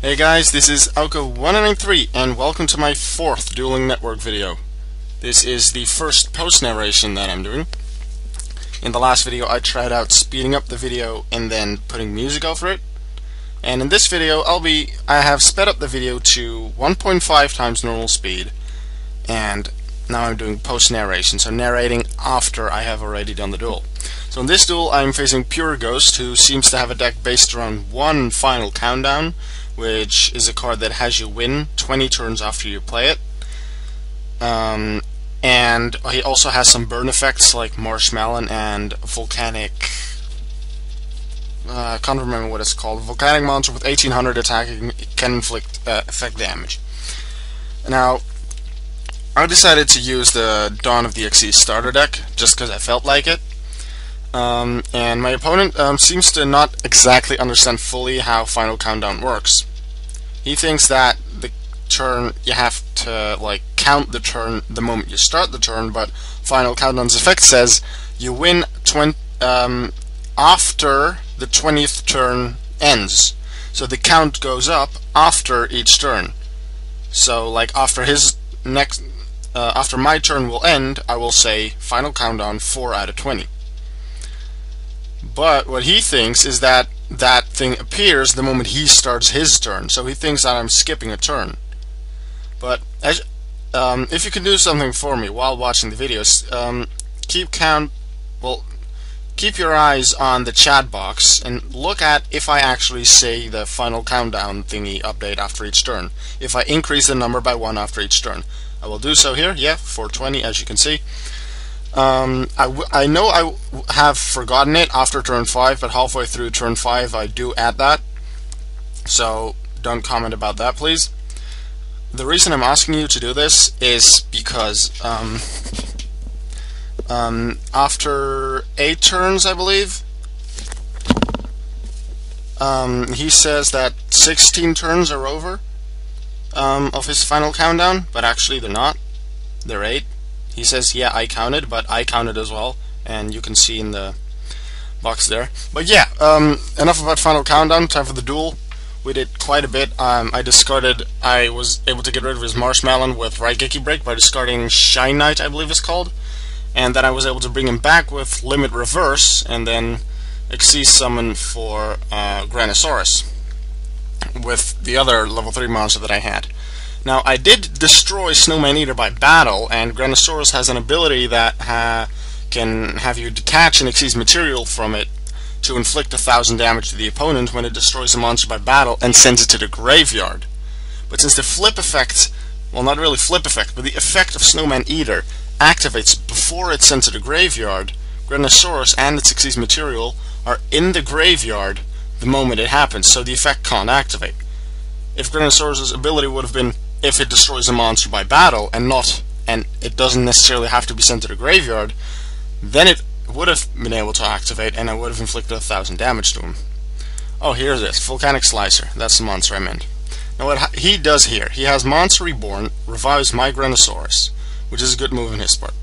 Hey guys, this is Alco1993 and welcome to my fourth Dueling Network video. This is the first post-narration that I'm doing. In the last video I tried out speeding up the video and then putting music over it. And in this video I have sped up the video to 1.5 times normal speed, and now I'm doing post-narration, so narrating after I have already done the duel. So in this duel I'm facing PureGhost, who seems to have a deck based around one final countdown, which is a card that has you win 20 turns after you play it. And he also has some burn effects like Marshmallow and Volcanic. I can't remember what it's called. Volcanic monster with 1800 attack can inflict effect damage. Now, I decided to use the Dawn of the Xyz starter deck just because I felt like it. And my opponent seems to not exactly understand fully how Final Countdown works. He thinks that the turn you have to count the turn the moment you start the turn, but Final Countdown's effect says you win after the 20th turn ends. So the count goes up after each turn. So after his next after my turn will end, I will say Final Countdown 4 out of 20. But what he thinks is that that thing appears the moment he starts his turn, so he thinks that I'm skipping a turn. But if you can do something for me while watching the videos, keep your eyes on the chat box and look at if I actually say the Final Countdown thingy update after each turn. If I increase the number by 1 after each turn, I will do so here. Yeah, 420, as you can see. I know I have forgotten it after turn 5, but halfway through turn 5 I do add that, so don't comment about that, please. The reason I'm asking you to do this is because after 8 turns, I believe, he says that 16 turns are over of his Final Countdown, but actually they're not. They're 8. He says, yeah, I counted, but I counted as well, and you can see in the box there. But yeah, enough about Final Countdown, time for the duel. We did quite a bit. I was able to get rid of his Marshmallow with Raigeki Break by discarding Shine Knight, I believe it's called. And then I was able to bring him back with Limit Reverse, and then Xyz Summon for Granosaurus with the other level 3 monster that I had. Now, I did destroy Snowman Eater by battle, and Granosaurus has an ability that can have you detach an Xyz material from it to inflict 1000 damage to the opponent when it destroys a monster by battle and sends it to the graveyard. But since the flip effect, well, not really flip effect, but the effect of Snowman Eater activates before it's sent to the graveyard, Granosaurus and its Xyz material are in the graveyard the moment it happens, so the effect can't activate. If Granosaurus' ability would have been if it destroys a monster by battle and it doesn't necessarily have to be sent to the graveyard, then it would have been able to activate and I would have inflicted 1000 damage to him. Oh, here's this Volcanic Slicer. That's the monster I meant. Now what he does here, he has Monster Reborn, revives my Granosaurus, which is a good move in his part.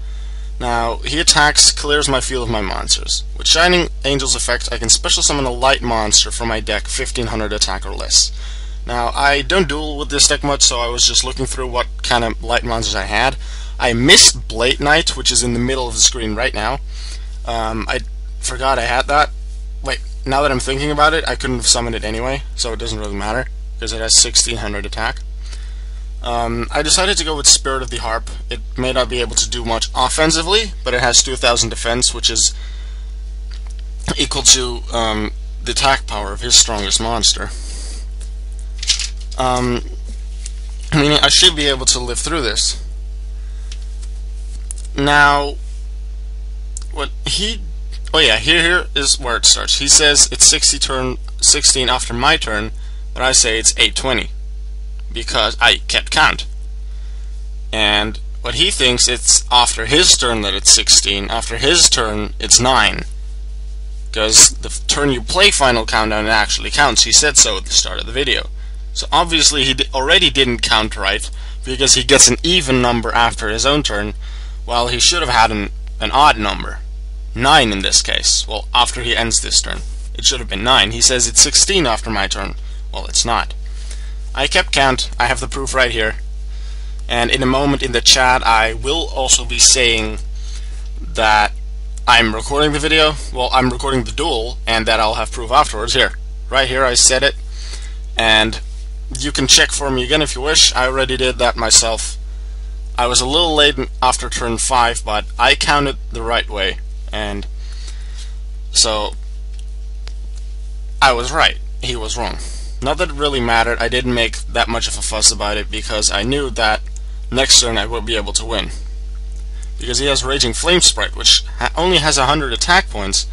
Now he attacks, clears my field of my monsters. With Shining Angel's effect, I can special summon a light monster from my deck, 1500 attack or less. Now, I don't duel with this deck much, so I was just looking through what kind of light monsters I had. I missed Blade Knight, which is in the middle of the screen right now. I forgot I had that. Wait, now that I'm thinking about it, I couldn't have summoned it anyway, so it doesn't really matter, because it has 1600 attack. I decided to go with Spirit of the Harp. It may not be able to do much offensively, but it has 2000 defense, which is equal to the attack power of his strongest monster. Meaning I should be able to live through this. Now, here is where it starts. He says it's 16 after my turn, but I say it's 820 because I kept count. And what he thinks it's after his turn that it's 16. After his turn, it's 9. Because the turn you play Final Countdown, it actually counts. He said so at the start of the video. So obviously he already didn't count right, because he gets an even number after his own turn, while he should have had an odd number. 9 in this case. Well, after he ends this turn. It should have been 9. He says it's 16 after my turn. Well, it's not. I kept count. I have the proof right here. And in a moment in the chat, I will also be saying that I'm recording the video. Well, I'm recording the duel, and that I'll have proof afterwards. Here, right here, I said it. And you can check for me again if you wish. I already did that myself. I was a little late after turn 5, but I counted the right way, and so I was right. He was wrong. Not that it really mattered. I didn't make that much of a fuss about it because I knew that next turn I would be able to win. Because he has Raging Flame Sprite, which only has 100 attack points,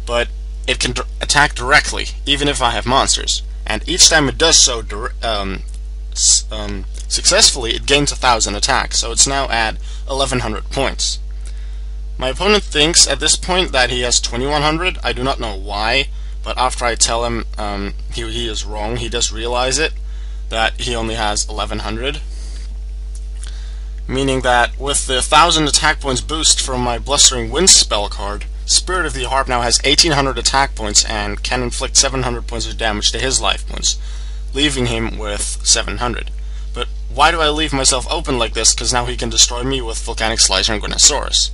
but it can attack directly, even if I have monsters. And each time it does so successfully, it gains 1,000 attacks, so it's now at 1,100 points. My opponent thinks at this point that he has 2,100. I do not know why, but after I tell him he is wrong, he does realize it, that he only has 1,100. Meaning that with the 1,000 attack points boost from my Blustering Wind spell card, Spirit of the Harp now has 1,800 attack points and can inflict 700 points of damage to his life points, leaving him with 700. But why do I leave myself open like this? Because now he can destroy me with Volcanic Slicer and Grannosaurus.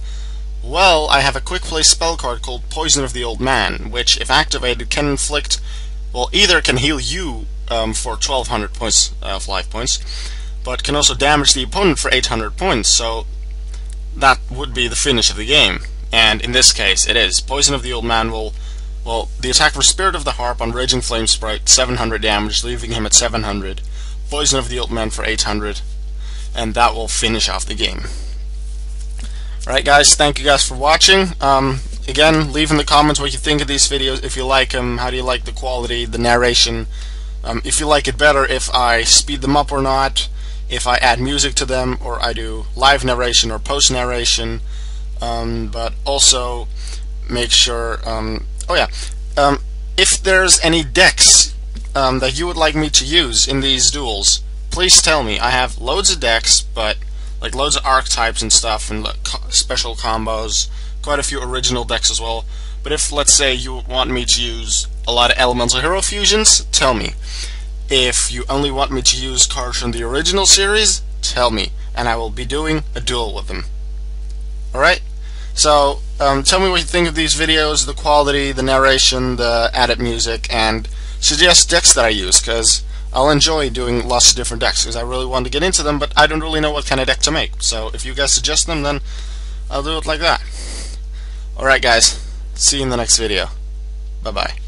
Well, I have a quick play spell card called Poison of the Old Man, which, if activated, can inflict, well, either can heal you for 1,200 points of life points, but can also damage the opponent for 800 points, so that would be the finish of the game. And in this case, it is. Poison of the Old Man will, well, the attack for Spirit of the Harp on Raging Flame Sprite, 700 damage, leaving him at 700. Poison of the Old Man for 800, and that will finish off the game. Alright guys, thank you guys for watching. Again, leave in the comments what you think of these videos, if you like them, how do you like the quality, the narration, if you like it better if I speed them up or not, if I add music to them, or I do live narration or post-narration, but also make sure, if there's any decks that you would like me to use in these duels, please tell me. I have loads of decks, but like loads of archetypes and stuff, and special combos, quite a few original decks as well. But if, let's say, you want me to use a lot of Elemental Hero fusions, tell me. If you only want me to use cards from the original series, tell me, and I will be doing a duel with them. Alright? So, tell me what you think of these videos, the quality, the narration, the added music, and suggest decks that I use, because I'll enjoy doing lots of different decks, because I really want to get into them, but I don't really know what kind of deck to make. So if you guys suggest them, then I'll do it like that. Alright guys, see you in the next video. Bye-bye.